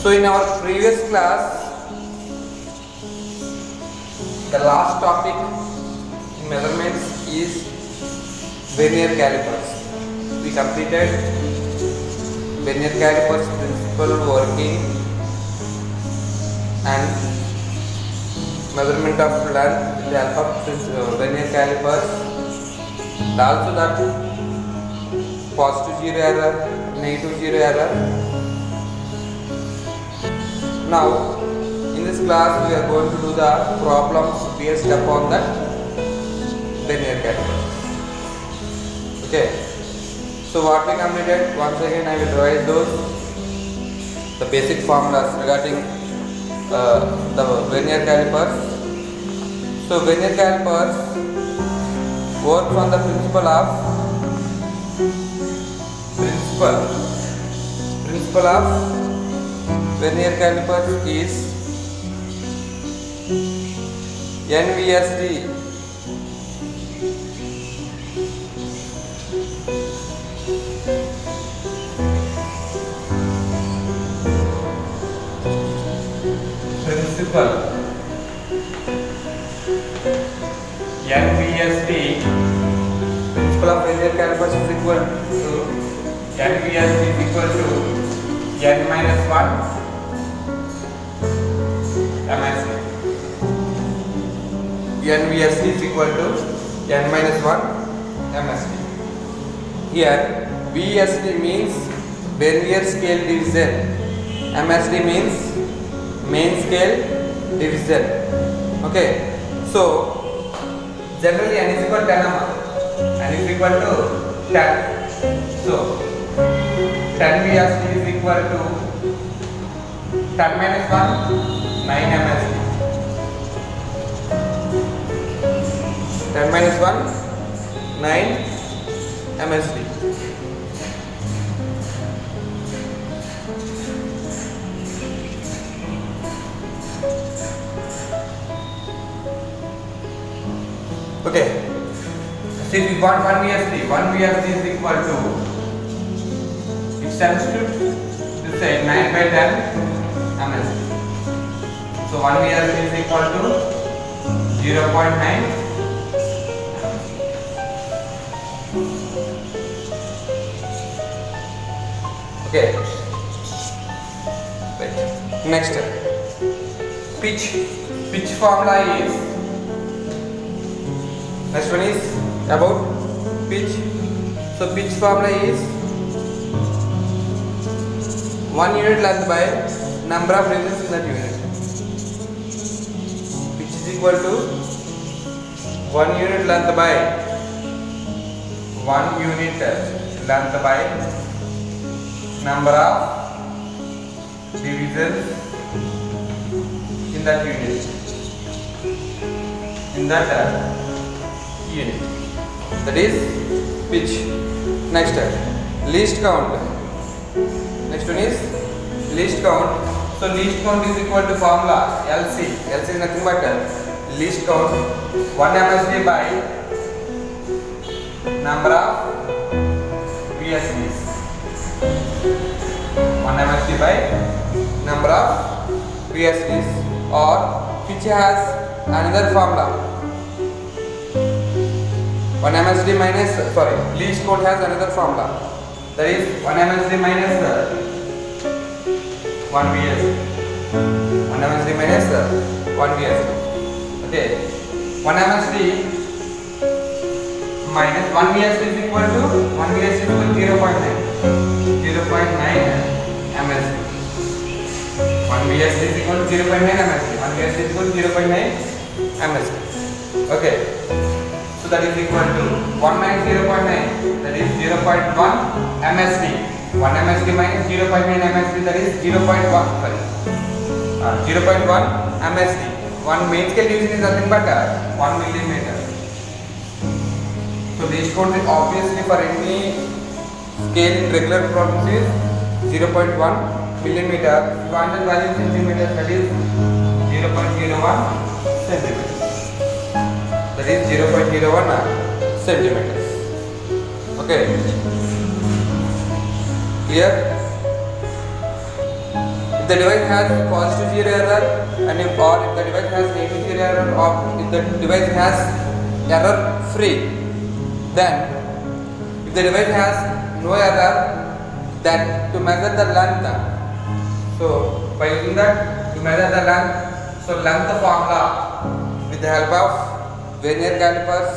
So in our previous class, the last topic in measurements is vernier calipers. We completed vernier calipers principle working and measurement of length with the help of vernier calipers. And also that positive zero error, negative zero error. Now in this class we are going to do the problems based upon that vernier caliper. Okay. So what we completed, once again I will revise those, the basic formulas regarding the vernier calipers. So vernier calipers works on the principle of vernier calipers is NVSD. Principle NVSD, principle of vernier calipers is equal to NVSD is equal to N minus 1 MSD. NVSD is equal to N minus 1 MSD. Here VSD means vernier scale division, MSD means main scale division. Okay, so generally n is equal to 10 n is equal to 10. So 10 VSD is equal to 10 minus 1, 9 MSD. 10 minus 1, 9 MSD. Okay. See, we want 1 VSD. 1 VSD is equal to, it tends to say 9 by 10 MSD. So 1 VSD is equal to 0.9. Okay. Right. Next, pitch formula is, next one is about pitch. So pitch formula is 1 unit length by number of regions in that unit. Pitch is equal to 1 unit length by 1 unit length by number of divisions in that unit. Unit. That is pitch. Next, least count. Next one is least count. So least count is equal to formula LC. LC is nothing but least count 1 MSD by number of VSDs. 1 MSD by number of VSDs, or pitch has another formula. 1 MSD minus, least count has another formula. That is 1 MSD minus 1 VSD. 1 MSD minus 1 VSD. Okay. 1 MSD minus 1 VSD is equal to 1 VSD is equal to 0.9 MSD. 1 VSD is equal to 0.9 MSD. 1 VSD is equal to 0.9 MSD. Okay. So that is equal to 0.9, that is 0.1 MSD. 1 MSD minus 0.9 MSD, that is 0.1 MSD. 1 main scale division is nothing but 1 millimeter. So least count is obviously for any scale in regular problems is 0.1 millimeter. If you want the value in centimeters, that is 0.01 centimeters. That is 0.01 centimeters. Okay. Clear? the device has positive zero error and if the device has negative zero error or if the device has error free, then if the device has no error, then to measure the length, so by using that to measure the length, so length formula with the help of vernier calipers,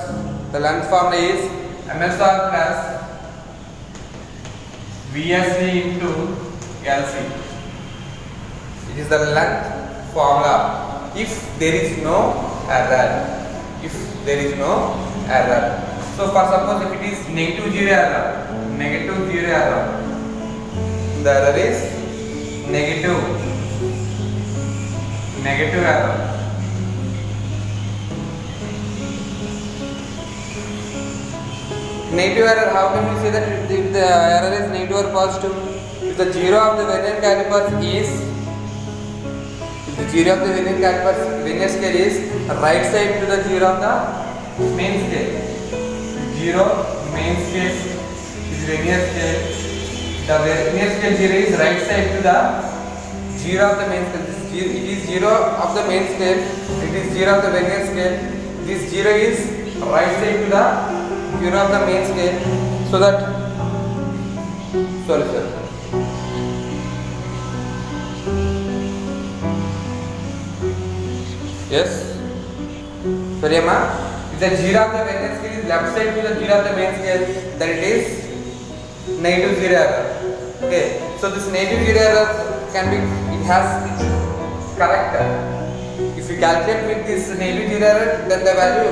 the length formula is MSR plus VSD into LC. It is the length formula if there is no error. If there is no error. So for suppose if it is negative zero error, the error is negative error. Negative error, how can we say that if the error is negative or positive? If the zero of the vernier calipers is, vernier scale is right side to the zero of the main scale. Zero main scale is vernier scale. The vernier scale zero is right side to the zero of the main scale. It is zero of the main scale. It is zero of the vernier scale. This zero is right side to the zero of the main scale. So that yes, sorry Amma, if the zero of the vernier scale is left side to the zero of the main scale, then it is negative zero error. Okay, so this negative zero error can be, it has corrector. If you calculate with this negative zero error, then the value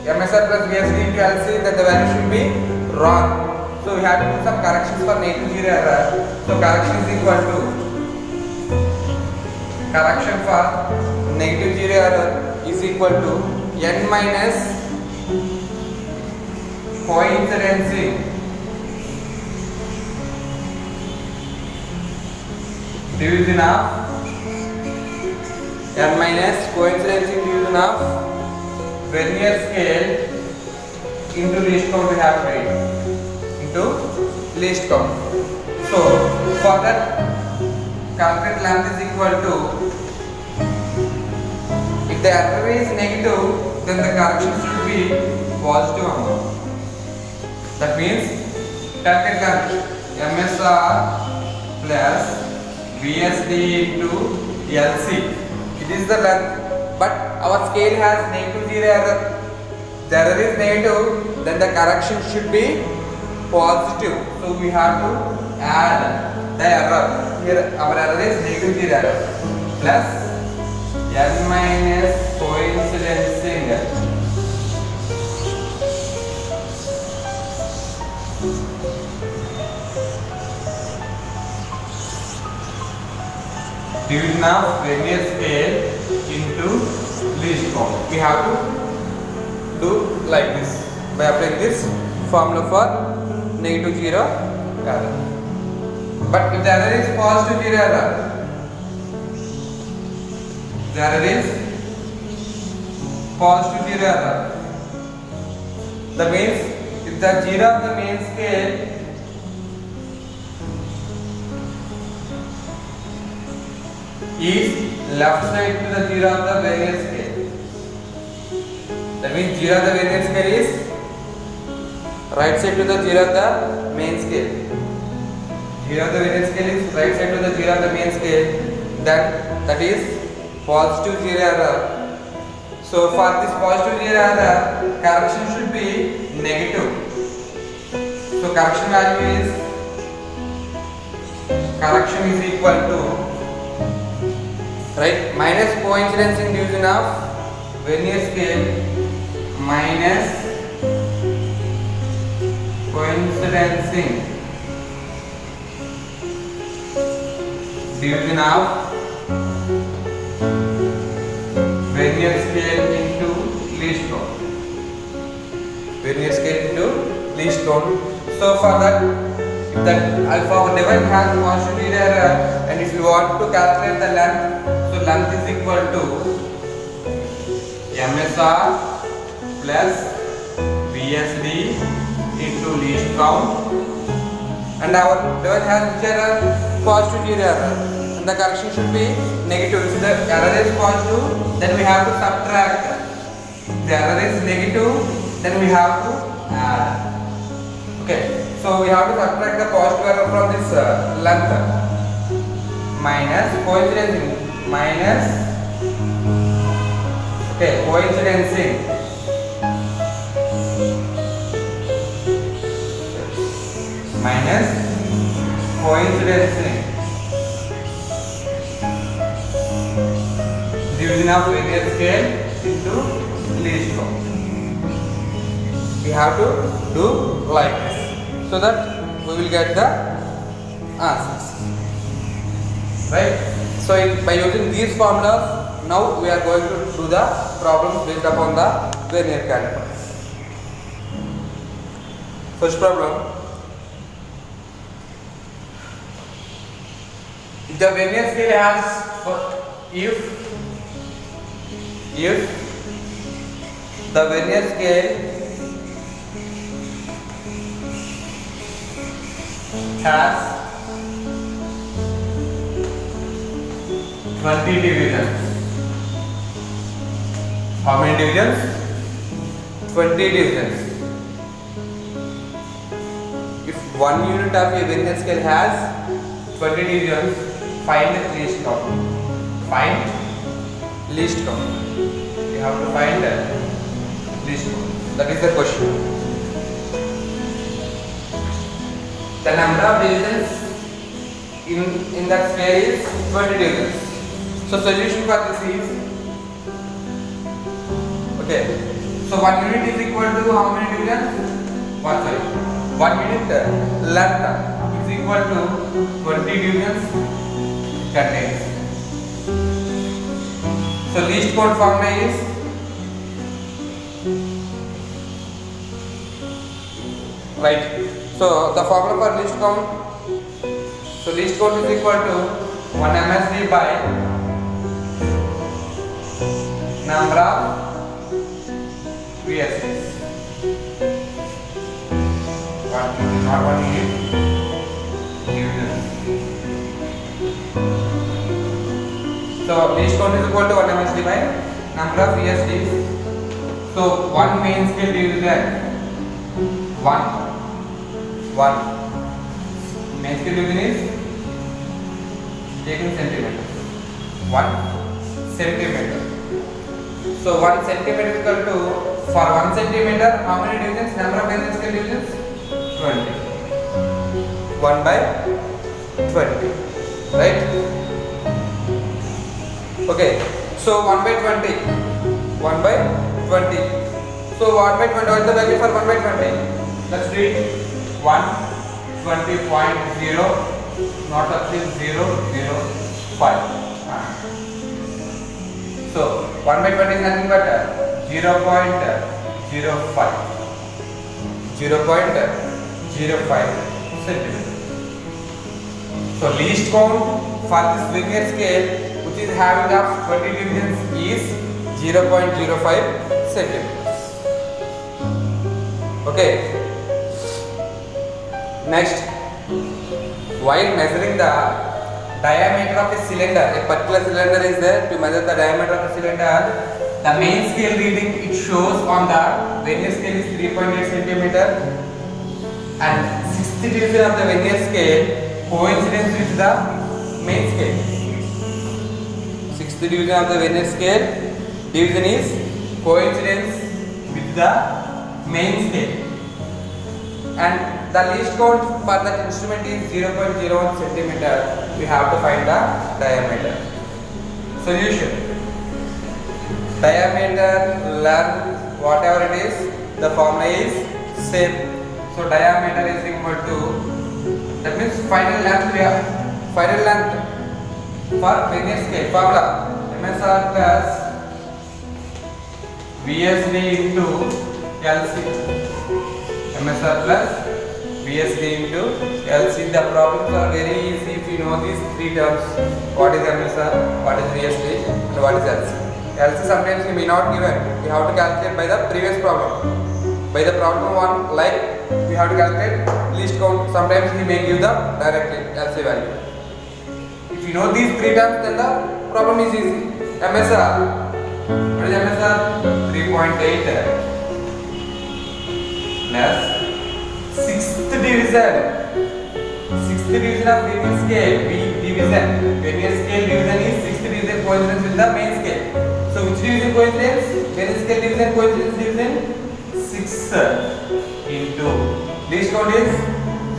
MSR plus VSD into LC, then the value should be wrong. So we have to do some corrections for negative zero error. So correction is equal to correction for negative zero error is equal to n minus coincidencing division of vernier scale into least count we have to write into least count. So for that calculate length is equal to, if the error is negative, then the correction should be positive amount. That means calculate length MSR plus VSD into LC. It is the length, but our scale has negative zero error. The error is negative, then the correction should be positive. So we have to add the error. Here our error is negative zero error plus n minus coincidencing division of vernier scale into least count. We have to do like this by applying this formula for negative zero error. But if the error is positive zero error, that means if the zero of the main scale is left side to the zero of the vernier scale, that means zero of the vernier scale is right side to the zero of the main scale. Zero of the vernier scale is right side to the zero of the main scale, then that is positive zero error. So for this positive zero error, correction should be negative. So correction value is equal to, right, minus coincidencing division of vernier scale minus coincidencing division of vernier scale into least count. Vernier scale into least count. So for that, if that alpha device has positive error, and if you want to calculate the length, so length is equal to MSR plus VSD into least count. And our device has which error? positive zero error, and the correction should be negative. If the error is positive, then we have to subtract. If the error is negative, then we have to add. Okay, so we have to subtract the positive error from this length. Minus coincidence minus, okay, coincidence minus coincidence division of linear scale into least count. We have to do like this so that we will get the answers. Right? So by using these formulas, now we are going to do the problems based upon the vernier calipers. First problem. The vernier scale has, if the vernier scale has 20 divisions. How many divisions? 20 divisions. If one unit of a vernier scale has 20 divisions, find least count. Find least count. You have to find least count. That is the question. The number of divisions in that scale is 20 divisions. So solution for this is, okay, so 1 unit is equal to how many divisions? 1 unit length is equal to 20 divisions contains. So least count formula is right. So the formula for least count, so least count is equal to 1 MSD by number of VSCs. Not 1 unit divisions. So least count is equal to 1 MSD by number of VSDs. So 1 main scale division, 1 main scale division is taking centimeters. 1 centimeter. So 1 centimeter is equal to, for 1 centimeter, how many divisions? Number of vernier scale divisions? 20. 1 by 20. Right? Okay. So 1 by 20. 1 by 20. So 1 by 20. What is the value for 1 by 20? Let's read. 120.0, not up to 0.05. So 1 by 20 is nothing but 0.05 centimeter. So least count for this vernier scale, which is having of 20 divisions, is 0.05 centimeters. Okay. Next, while measuring the diameter of a cylinder, a particular cylinder is there. To measure the diameter of the cylinder, the main scale reading it shows on the vernier scale is 3.8 centimeter, and 60th division of the vernier scale coincides with the main scale. 6th division of the vernier scale division is coincidence with the main scale, and the least count for that instrument is 0.01 centimeter. We have to find the diameter. Solution: diameter, length, whatever it is, the formula is same. So diameter is equal to, that means final length, we have final length for vernier scale formula MSR plus VSD into LC. MSR plus VSD into LC. The problems are very easy if you know these three terms. What is MSR, what is VSD, and what is LC. LC sometimes you may not given. We have to calculate by the previous problem. By the problem one, like we have to calculate least count. Sometimes he may give the directly LC value. If you know these three terms, then the problem is easy. MSR. What is MSR? 3.8 plus sixth division. Sixth division of linear scale. V division. Linear scale division is sixth division coincidence with the main scale. So which division coincidence? Main scale division coincidence division 6 into least count is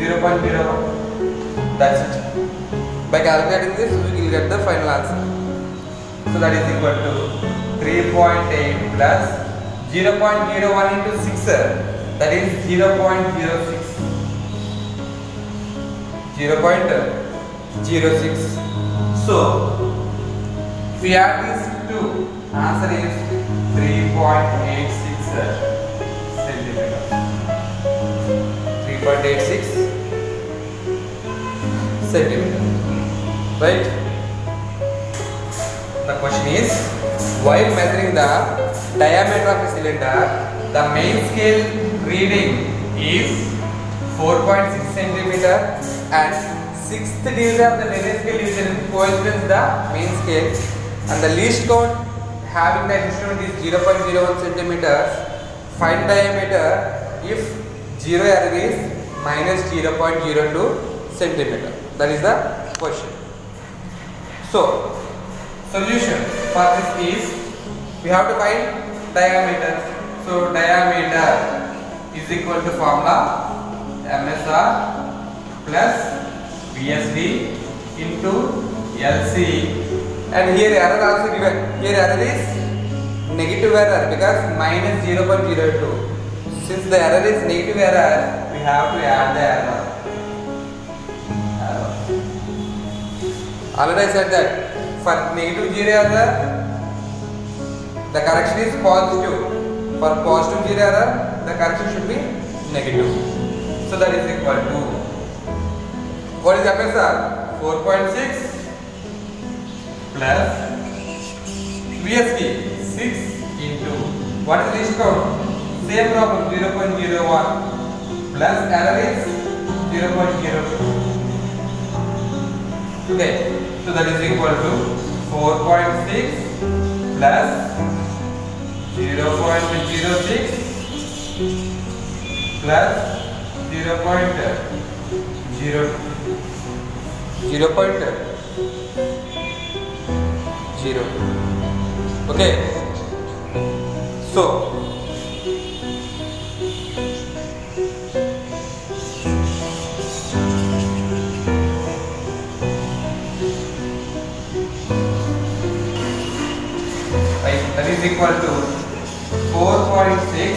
0.01. That's it. By calculating this, we will get the final answer. So that is equal to 3.8 plus 0.01 into 6. That is 0.06. 0.06. So if we add these two, answer is 3.86 centimeters. 3.86 centimeters. Right? The question is, while measuring the diameter of a cylinder, the main scale reading is 4.6 centimeter and sixth division of the linear scale division coincidence the main scale, and the least count having the instrument is 0.01 centimeters. Find diameter if zero error is minus 0.02 centimeter. That is the question. So solution for this is, we have to find diameter. So diameter is equal to formula MSR plus VSD into LC, and here error also given. Here error is negative error because minus 0.02. Since the error is negative error, we have to add the error. Already I said that for negative 0 error, the correction is positive. For positive 0 error, the correction should be negative. So that is equal to, what is MSR? 4.6 plus VSD 6 into, what is least count? Same problem, 0.01 plus error is 0.02. Okay, so that is equal to 4.6 plus 0.06 plus 0.02. Okay, so that is equal to 4.6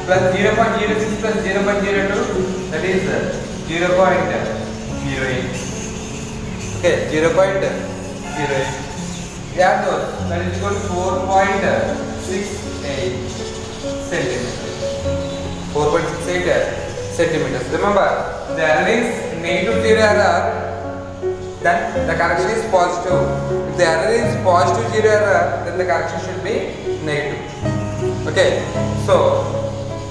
plus 0.06 plus 0.02, that is 0.08. Okay, 0.08. Add those, that is equal to 4.68 centimeters. 4.68 centimeters. Remember, the error is negative 0 error, then the correction is positive. If the error is positive 0 error, then the correction should be negative. Okay, so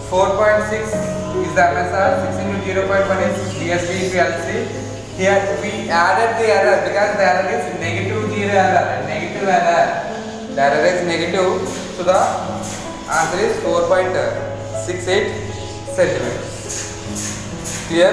4.6 is the MSR, 6 into 0.1 is VSD into LC. Here we added the error because the error is negative 0 error. Negative error. The error is negative, so the answer is 4.68 centimeters. Clear?